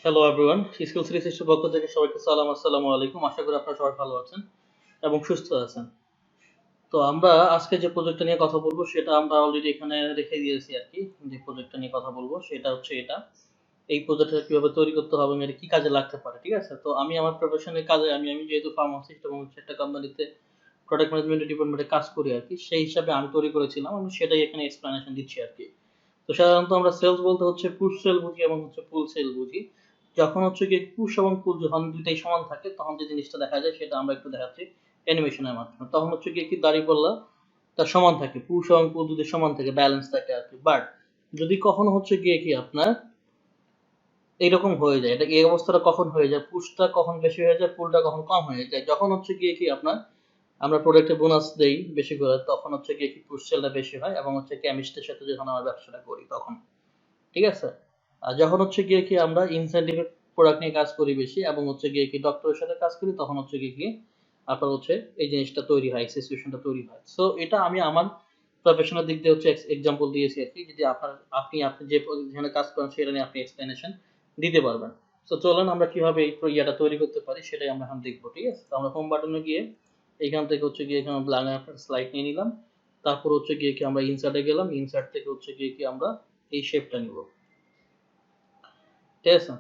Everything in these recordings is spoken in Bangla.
হ্যালো এভরিওয়ান, স্কিল থ্রি সিক্সটির পক্ষ থেকে সবাইকে আসসালামু আলাইকুম। আশা করি আপনারা সবাই ভালো আছেন এবং সুস্থ আছেন। তো আমরা আজকে যে প্রজেক্টটা নিয়ে কথা বলবো সেটা আমরা অলরেডি এখানে রেখে দিয়েছি আর কি। যে প্রজেক্টটা নিয়ে কথা বলবো সেটা হচ্ছে এটা। এই প্রজেক্টটা কিভাবে তৈরি করতে হবে এবং এটা কি কাজে লাগতে পারে, ঠিক আছে? তো আমি আমার প্রফেশনের কাজে আমি যেহেতু ফার্মাসিস্ট এবং একটা কোম্পানিতে প্রোডাক্ট ম্যানেজমেন্ট ডিপার্টমেন্টে কাজ করি আর কি, সেই হিসাবে আমি তৈরি করেছিলাম। আমি সেটাই এখানে এক্সপ্লেনেশন দিচ্ছি আর কি। তো সাধারণত আমরা সেলস বলতে হচ্ছে পুশ সেল বুঝি এবং হচ্ছে পুল সেল বুঝি। যখন হচ্ছে কি পুশ এবং পুল যখন দুইটাই সমান থাকে তখন যে জিনিসটা দেখা যায় সেটা আমরা একটু দেখাচ্ছি অ্যানিমেশনের মাধ্যমে। তখন হচ্ছে কি দাঁড়িপাল্লা তার সমান থাকে, পুশ এবং পুল যদি সমান থাকে, ব্যালেন্স থাকে আর কি। বাট যদি কখনো হচ্ছে গিয়ে কি আপনার এইরকম হয়ে যায়, এটা এই অবস্থাটা কখন হয়ে যায়, পুশটা কখন বেশি হয়ে যায়, পুলটা কখন কম হয়ে যায়, যখন হচ্ছে গিয়ে কি আপনার আমরা প্রোডাক্টে বোনাস দেই বেশি করে, তখন হচ্ছে গিয়ে কি পুশ সেলটা বেশি হয় এবং হচ্ছে কেমিস্টের সাথে যখন আমরা ব্যবসাটা করি তখন, ঠিক আছে? আর যখন হচ্ছে গিয়ে কি আমরা ইনসেন্টিভ প্রোডাক্ট নিয়ে কাজ করি বেশি এবং হচ্ছে গিয়ে কি ডক্টরের সাথে কাজ করি, তখন হচ্ছে গিয়ে কি আপনার হচ্ছে এই জিনিসটা তৈরি হয়, সিচুয়েশনটা তৈরি হয়। সো এটা আমি আমার প্রফেশনাল দিক দিয়ে হচ্ছে এক্সাম্পল দিয়েছি আর কি, যদি আপনি যে যেখানে কাজ করেন সেটা নিয়ে আপনি এক্সপ্লেনেশন দিতে পারবেন। তো চলেন আমরা কিভাবে এই ইয়াটা তৈরি করতে পারি সেটাই আমরা এখন দেখবো, ঠিক আছে? তো আমরা হোম বাটনে গিয়ে এইখান থেকে হচ্ছে গিয়ে এখানে ব্ল্যাঙ্ক একটা স্লাইড নিয়ে নিলাম। তারপর হচ্ছে গিয়ে কি আমরা ইনসার্টে গেলাম, ইনসার্ট থেকে হচ্ছে গিয়ে কি আমরা এই শেপটা নিব, ঠিক আছে?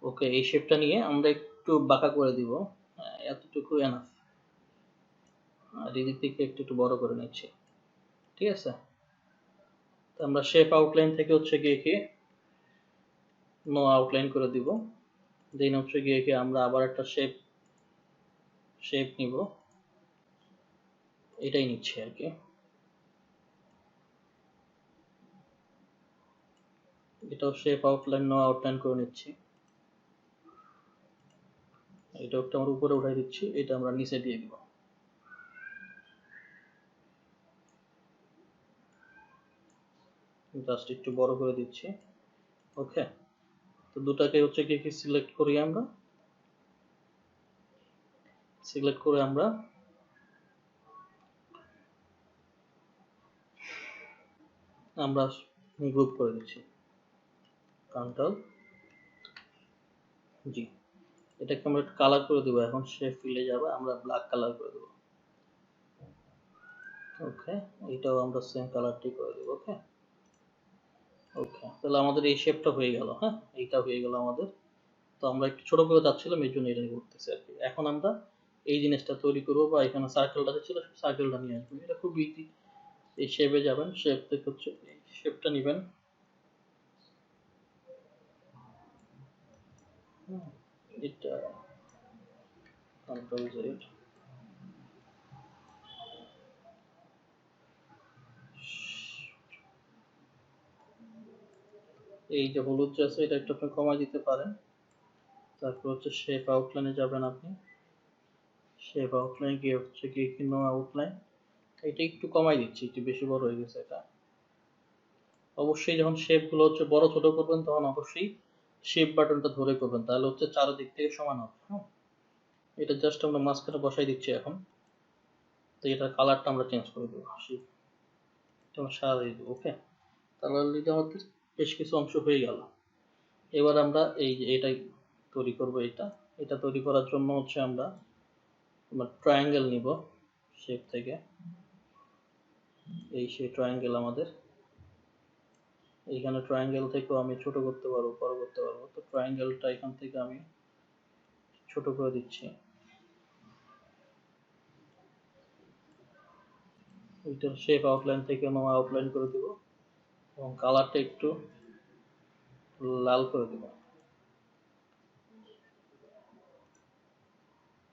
ওকে, এই শেপটা নিয়ে আমরা একটু বাঁকা করে দিব, এতটুকু এনাফ। আর এদিক থেকে একটু একটু বড় করে নিচ্ছি, ঠিক আছে? তো আমরা শেপ আউটলাইন থেকে হচ্ছে গিয়ে কি নো আউটলাইন করে দিব। দেন হচ্ছে গিয়ে কি আমরা আবার একটা শেপ নিব, এটাই নিচ্ছি আর কি। এটাও শেপ আউটলাইন নো আউটলাইন করে নিচ্ছি। এটা একটা আমরা উপরে উঠাই দিচ্ছি, এটা আমরা নিচে দিয়ে দিব। জাস্ট একটু বড় করে দিচ্ছি। ওকে, তো দুটাকে হচ্ছে কি সিলেক্ট করি, আমরা সিলেক্ট করে আমরা গ্রুপ করে দিচ্ছি, কন্ট্রোল জি। এটাকে আমরা একটু কালার করে দেবো, এখন সে ফিলে যাবে, আমরা ব্ল্যাক কালার করে দেবো। ওকে, এটাও আমরা সেম কালারটি করে দেবো। ওকে ওকে, তাহলে আমাদের এই শেপটা হয়ে গেল। হ্যাঁ, এইটা হয়ে গেল আমাদের। তো আমরা একটু ছোট করে যাচ্ছিলাম, এই জন্য এটা করতেছি আর কি। এখন আমরা এই জিনিসটা তৈরি করবো, বা এখানে সার্কেলটা ছিল সার্কেলটা নিয়ে আসবো। এটা খুব ইজি। এই শেপে যাবেন, শেপ থেকে হচ্ছে এই শেপটা নেবেন, এটা কন্ট্রোল জেড, এই যে হলুদ যে আছে এটা একটু আপনি কমাই দিতে পারেন। তারপর হচ্ছে শেপ আউটলাইনে যাবেন আপনি, শেপ আউটলাইন গিয়ে হচ্ছে গিয়ে কি নো আউটলাইন, এটা একটু কমাই দিচ্ছি, একটু বেশি বড় হয়ে গেছে এটা। অবশ্যই যখন শেপ গুলো হচ্ছে বড় ছোট করবেন তখন অবশ্যই শেপ বাটনটা ধরে করবেন, তাহলে হচ্ছে চারদিক থেকে সমান হবে। হ্যাঁ, এটা জাস্ট আমরা মাঝখানে বসাই দিচ্ছি এখন। তো এটার কালারটা আমরা চেঞ্জ করে দেবো, আমরা সাদা দিয়ে দেবো। ওকে, তাহলে অলরেডি আমাদের বেশ কিছু অংশ হয়ে গেল। এবার আমরা এই যে এটাই তৈরি করব। এটা তৈরি করার জন্য হচ্ছে আমরা ট্রায়াঙ্গেল নিব শেপ থেকে। এই সেই ট্রায়াঙ্গেল আমাদের, এইখানে ট্রায়াঙ্গেল থেকেও আমি ছোট করতে পারবো, বড় করতে পারবো। তো ট্রায়াঙ্গেলটা এখান থেকে আমি ছোট করে দিচ্ছি। ওইটার শেপ আউটলাইন থেকে নো আউটলাইন করে দেব এবং কালারটা একটু লাল করে দেব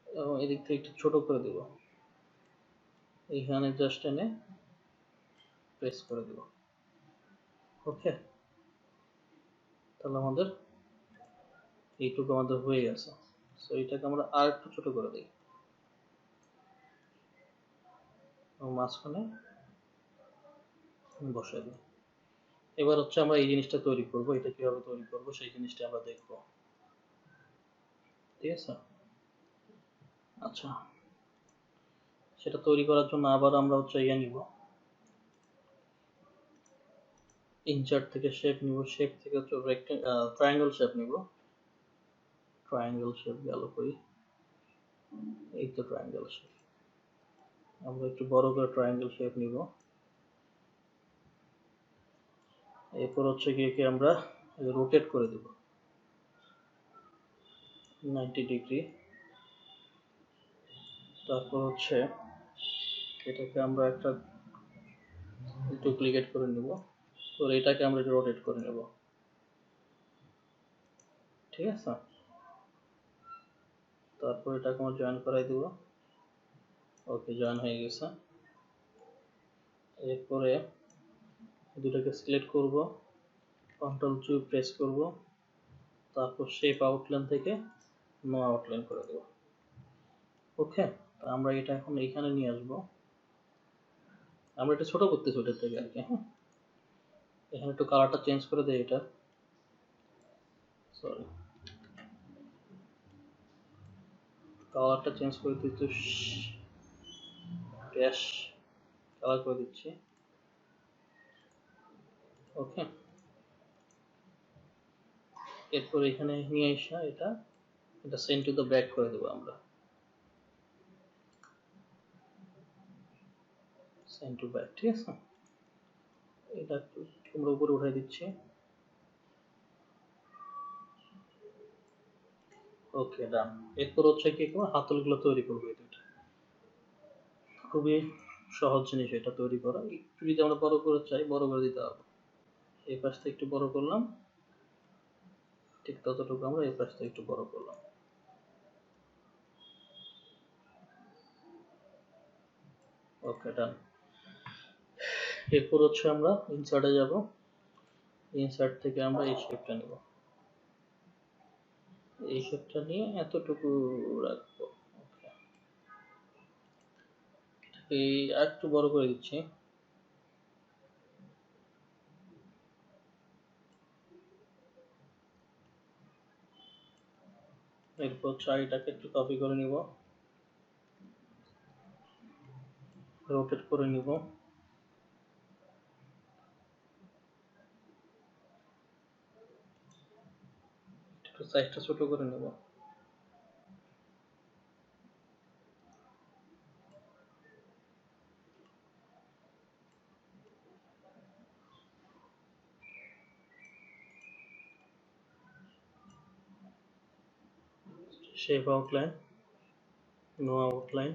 এবং এদিক থেকে একটু ছোট করে দেব। এইখানে জাস্ট এনে প্রেস করে দেব। ওকে, তাহলে আমাদের এইটুকু আমাদের হয়ে গেছে। সো এটাকে আমরা আর একটু ছোট করে দিই এবং মাঝখানে বসাই দিই। এবার হচ্ছে আমরা এই জিনিসটা তৈরি করব, এটা কিভাবে তৈরি করব সেই জিনিসটা আমরা দেখব, ঠিক আছে? আচ্ছা, সেটা তৈরি করার জন্য আবার আমরা হচ্ছে ইয়ে নিব, ইনসার্ট থেকে শেপ নিব, শেপ থেকে হচ্ছে ট্রায়াঙ্গেল শেপ নিব। ট্রায়াঙ্গেল শেপ গেল কই? এই তো ট্রায়াঙ্গেল শেপ। আমরা একটু বড় করে ট্রায়াঙ্গেল শেপ নিব। এরপর হচ্ছে গিয়ে কি আমরা রোটেট করে দেব 90 ডিগ্রি। তারপর হচ্ছে এটাকে আমরা একটা ডুপ্লিকেট করে নেব, তো এটাকে আমরা রোটেট করে নেব, ঠিক আছে। তারপর এটাকে আমরা জয়েন করাই দেব। ওকে, জয়েন হয়ে গেছে। এরপরে দুটাকে সিলেক্ট করব, কন্ট্রোল টু প্রেস করব, তারপর শেপ আউটলাইন থেকে নো আউটলাইন করে দেব। ওকে, আমরা এটা এখন এইখানে নিয়ে আসব। আমরা এটা ছোট করতেছি ওটার থেকে আর কি। হ্যাঁ, এখানে একটু কালারটা চেঞ্জ করে দেই, এটা সরি কালারটা চেঞ্জ করে দিচ্ছি, ড্যাশ কালার করে দিচ্ছি। ওকে, এরপর এখানে নিয়ে আসা এটা সেন্ড টু দ্য ব্যাক করে দেবো আমরা, সেন্ড টু ব্যাক, ঠিক আছে। এটা একটু আমরা উপরে উঠাই দিচ্ছি। ওকে, ডান। এরপর হচ্ছে কি করবো, হাতলগুলো তৈরি করবো। এটা খুবই সহজ জিনিস এটা তৈরি করা। একটু যদি আমরা বড় করে চাই, বড় করে দিতে হবে। এই পাশটা একটু বড় করলাম, ঠিক ততটুকু আমরা এই পাশটা একটু বড় করলাম। ওকে, ডান। এরপর হচ্ছে আমরা ইনসার্টে যাব, ইনসার্ট থেকে আমরা এই শেপটা নিব, এই শেপটা নিয়ে এতটুকু রাখবো। ওকে, এই একটু বড় করে দিচ্ছি। এরপর চারিটাকে একটু কপি করে নিব, রোটেট করে নিব। একটু সাইজটা ছোট করে নেব। শেপ আউটলাইন, নো আউটলাইন,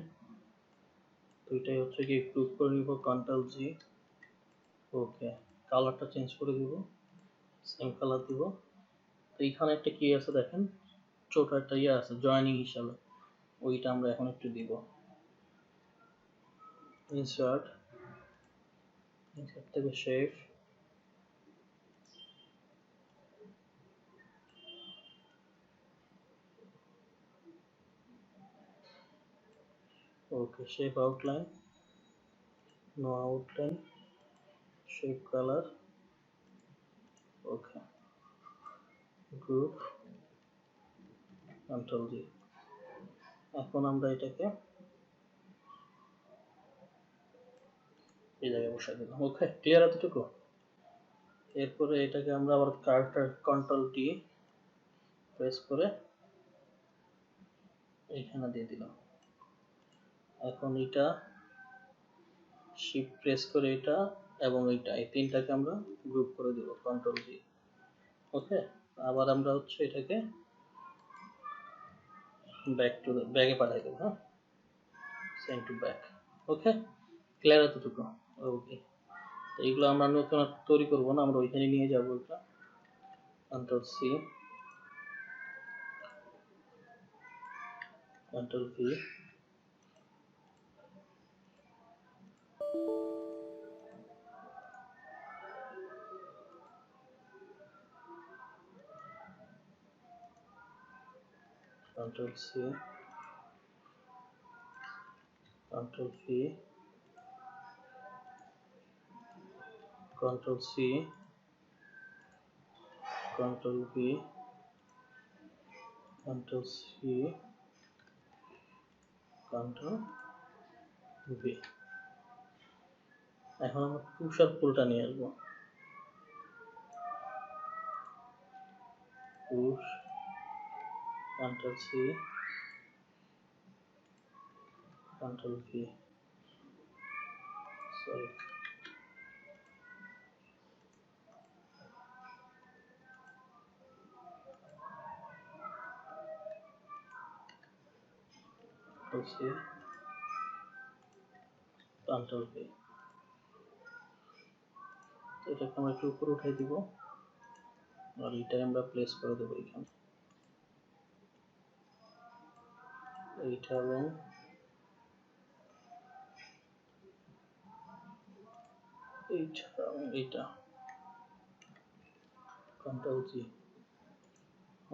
দুইটাই হচ্ছে কি গ্রুপ করে নিব, কন্ট্রোল জি। ওকে, কালারটা চেঞ্জ করে দিব, সেম কালার দিব। তো এইখানে একটা কি আছে দেখেন, ছোট একটা ইয়ে আছে জয়েনিং হিসাবে, ওইটা আমরা এখন একটু দিব। ইনসার্ট, ইনসার্ট থেকে shape, okay, shape outline, no outline, shape colour, okay, group, control G. এখন আমরা এটাকে এই জায়গায় বসাই দিলাম। ওকে, ক্লিয়ার এতটুকু। এরপরে এটাকে আমরা আবার কার্ভটা কন্ট্রোল টি প্রেস করে এইখানে দিয়ে দিলাম। এখন এটা শিফট প্রেস করে এটা এবং এইটা, এই তিনটাকে আমরা গ্রুপ করে দেব, কন্ট্রোল জি। ওকে, আবার আমরা হচ্ছে এটাকে ব্যাক টু ব্যাকে পাঠাই দেবো। হ্যাঁ, send to back. Okay, clear এতটুকু। ওকে, এইগুলো আমরা নতুন তৈরি করবো না, আমরা ওইখানে নিয়ে যাবো। এটা control C, control V, control C, control V, control C, control V, control C, control V. এখন আমরা পুষার পুলটা নিয়ে আসবো। push, Ctrl C, Ctrl V, sorry, Ctrl C, Ctrl V। এটাকে আমরা একটু উপরে উঠাই দিব আর এইটাকে আমরা প্লেস করে দেবো এখানে, এইটা এবং এইটা Ctrl G।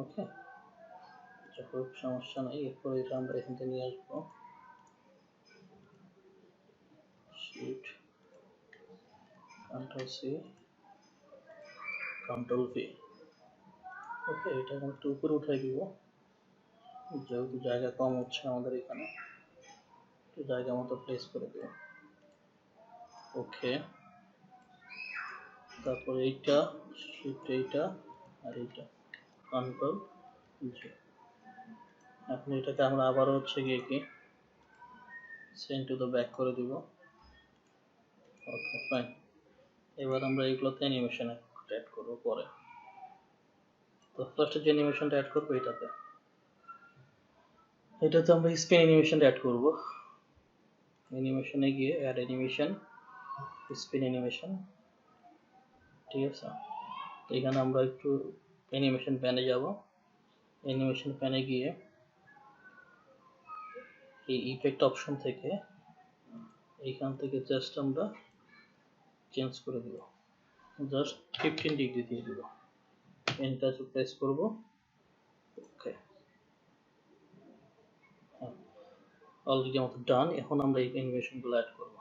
ওকে, খুব সমস্যা নাই। এরপর এটা আমরা এখান থেকে নিয়ে আসবো, shift Ctrl C, Ctrl V। ওকে, এটা আমরা একটু উপরে উঠাই দিব, যেহেতু জায়গা কম হচ্ছে আমাদের এখানে, একটু জায়গা মতো প্লেস করে দেব। ওকে, তারপর এইটা শিফট, এইটা আর এইটা Ctrl G। এখন এটাকে আমরা আবারও হচ্ছে গিয়ে কি সেন্ড টু দ্য ব্যাক করে দিব। ওকে, ফাইন। এবার আমরা এইগুলোতে অ্যানিমেশন অ্যাড করব পরে। তো ফার্স্টে যে অ্যানিমেশনটা অ্যাড করব এটাতে আমরা স্পিন অ্যানিমেশনটা অ্যাড করব। অ্যানিমেশনে গিয়ে অ্যাড অ্যানিমেশন, স্পিন অ্যানিমেশন, ঠিক আছে। এখানে আমরা একটু অ্যানিমেশন প্যানে যাব, অ্যানিমেশন প্যানে গিয়ে এই ইফেক্ট অপশন থেকে এইখান থেকে জাস্ট আমরা চেঞ্জ করে দেব, জাস্ট 15 ডিগ্রি দিয়ে দেব, এন্টার প্রেস করব। ওকে, অলরেডি আমাদের ডান। এখন আমরা এই অ্যানিমেশনগুলো অ্যাড করব।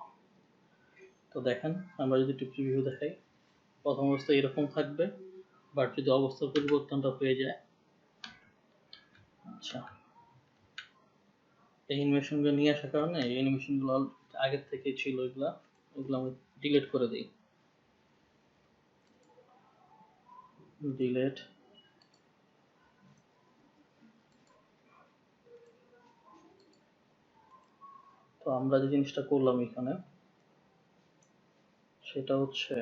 তো দেখেন, আমরা যদি একটু প্রিভিউ দেখাই, প্রথম অবস্থায় এরকম থাকবে, বাট যদি অবস্থার পরিবর্তনটা হয়ে যায়, আচ্ছা, এই অ্যানিমেশনগুলো নিয়ে আসার কারণে এই অ্যানিমেশনগুলো আগের থেকে ছিল, এগুলো আমি ডিলিট করে দিই, ডিলিট। তো আমরা যে জিনিসটা করলাম এখানে সেটা হচ্ছে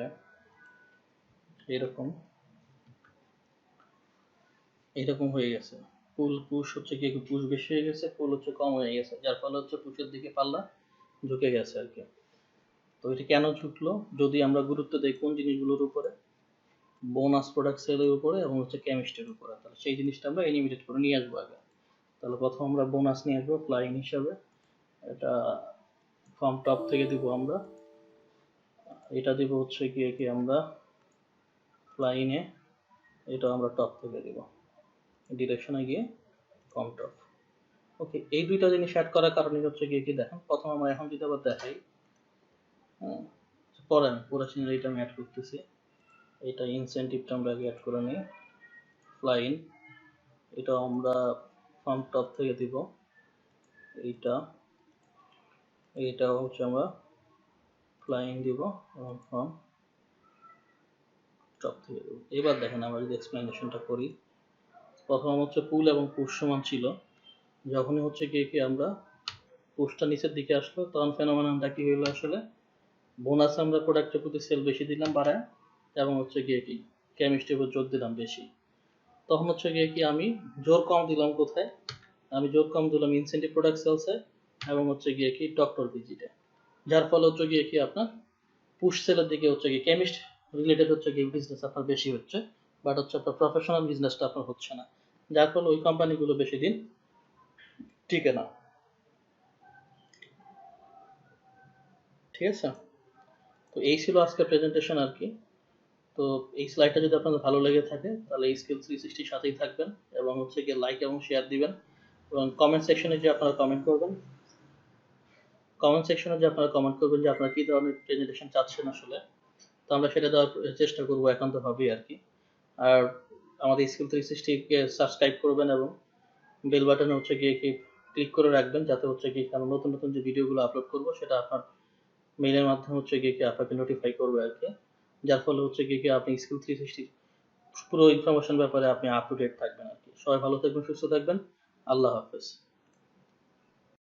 এরকম হয়ে গেছে। পুল পুশ হচ্ছে কি, পুশ বেশি হয়ে গেছে, পুল হচ্ছে কম হয়ে গেছে, যার ফলে হচ্ছে পুশের দিকে পাল্লা ঝুঁকে গেছে আর কি। তো এটা কেন ঝুঁকলো? যদি আমরা গুরুত্ব দেই কোন জিনিসগুলোর উপরে, বোনাস প্রোডাক্ট সেলের উপরে এবং হচ্ছে কেমিস্ট্রির উপরে, তাহলে সেই জিনিসটা আমরা এনিমেটেড করে নিয়ে আসবো আগে। তাহলে প্রথম আমরা বোনাস নিয়ে আসবো ফ্লাইন হিসাবে, এটা ফর্ম টপ থেকে দিব আমরা, এটা দিব হচ্ছে গিয়ে কি আমরা ফ্লাইনে, এটা আমরা টপ থেকে দিব, ডিরেকশনে গিয়ে ফর্ম টপ। ওকে, এই দুইটা জিনিস অ্যাড করার কারণে হচ্ছে গিয়ে কি দেখেন, প্রথম আমরা এখন যদি আবার দেখাই, হ্যাঁ, পরে আমি পুরো সিনারিটা আমি অ্যাড করতেছি। এটা ইনসেন্টিভটা আমরা আগে অ্যাড করে নিই, ফ্লাইন, এটা আমরা ফর্ম টপ থেকে দিব, এইটা হচ্ছে আমরা ফ্লাইন দিব এবং ফর্ম টপ থেকে দেব। এবার দেখেন আমরা যদি এক্সপ্লেনেশনটা করি, প্রথম হচ্ছে পুল এবং পুশ সমান ছিল, যখনই হচ্ছে গিয়ে কি আমরা পুশটা নিচের দিকে আসলো, তখন ফেনোমেননটা কি হলো, আসলে বোনাস আমরা প্রোডাক্টের প্রতি সেল বেশি দিলাম বাড়ায়, এবং হচ্ছে গিয়ে কি কেমিস্ট্রির উপর জোর দিলাম বেশি, তখন হচ্ছে গিয়ে কি আমি জোর কম দিলাম কোথায়, আমি জোর কম দিলাম ইনসেন্টিভ প্রোডাক্ট সেলসে এবং হচ্ছে গিয়ে কি ডক্টর ভিজিটে, যার ফলে হচ্ছে গিয়ে কি আপনার পুশ সেলের দিকে হচ্ছে কি কেমিস্ট রিলেটেড হচ্ছে কি বিজনেস আপনার বেশি হচ্ছে, বাট হচ্ছে আপনার প্রফেশনাল বিজনেসটা আপনার হচ্ছে না, যার ফলে ওই কোম্পানিগুলো বেশি দিন টিকে না। ঠিক আছে, তো এই ছিল আজকের প্রেজেন্টেশন আর কি। তো এই স্লাইডটা যদি আপনাদের ভালো লেগে থাকে তাহলে এই স্কিল 360 সাথেই থাকবেন এবং হচ্ছে গিয়ে লাইক এবং শেয়ার দিবেন, এবং কমেন্ট সেকশনে যে আপনারা কমেন্ট করবেন যে আপনারা কি ধরনের প্রেজেন্টেশন চাচ্ছেন আসলে, তো আমরা সেটা দেওয়ার চেষ্টা করবো একান্তভাবেই আর কি। আর আমাদের স্কিল 360 কে সাবস্ক্রাইব করবেন এবং বেল বাটনে হচ্ছে গিয়ে কি ক্লিক করে রাখবেন, যাতে হচ্ছে কি কারণ নতুন নতুন যে ভিডিওগুলো আপলোড করবো সেটা আপনার মেইলের মাধ্যমে হচ্ছে গিয়ে কি আপনাকে নোটিফাই করবে আর কি, যার ফলে হচ্ছে গিয়ে কি আপনি স্কিল 360 পুরো ইনফরমেশন ব্যাপারে আপনি আপ টু ডেট থাকবেন আর কি। সবাই ভালো থাকবেন, সুস্থ থাকবেন। আল্লাহ হাফেজ।